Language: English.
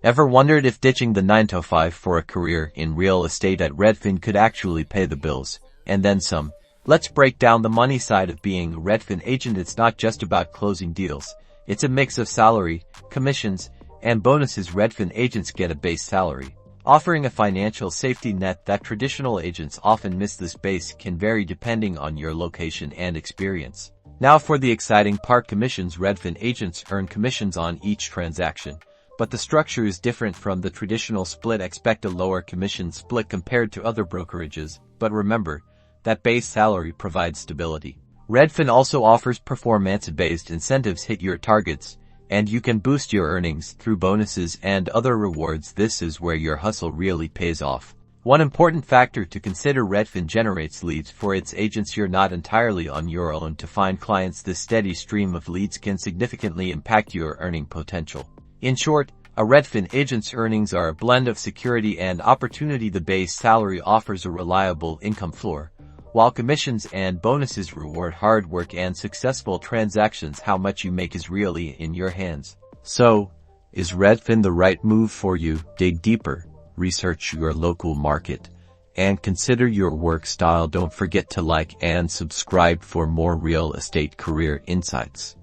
Ever wondered if ditching the 9 to 5 for a career in real estate at Redfin could actually pay the bills, and then some? Let's break down the money side of being a Redfin agent. It's not just about closing deals. It's a mix of salary, commissions, and bonuses. Redfin agents get a base salary, offering a financial safety net that traditional agents often miss. This base can vary depending on your location and experience. Now for the exciting part, commissions. Redfin agents earn commissions on each transaction, but the structure is different from the traditional split. Expect a lower commission split compared to other brokerages, but remember that base salary provides stability. Redfin also offers performance-based incentives. Hit your targets, and you can boost your earnings through bonuses and other rewards. This is where your hustle really pays off. One important factor to consider: Redfin generates leads for its agents. You're not entirely on your own to find clients. This steady stream of leads can significantly impact your earning potential. In short, a Redfin agent's earnings are a blend of security and opportunity. The base salary offers a reliable income floor, while commissions and bonuses reward hard work and successful transactions. How much you make is really in your hands. So, is Redfin the right move for you? Dig deeper, research your local market, and consider your work style. Don't forget to like and subscribe for more real estate career insights.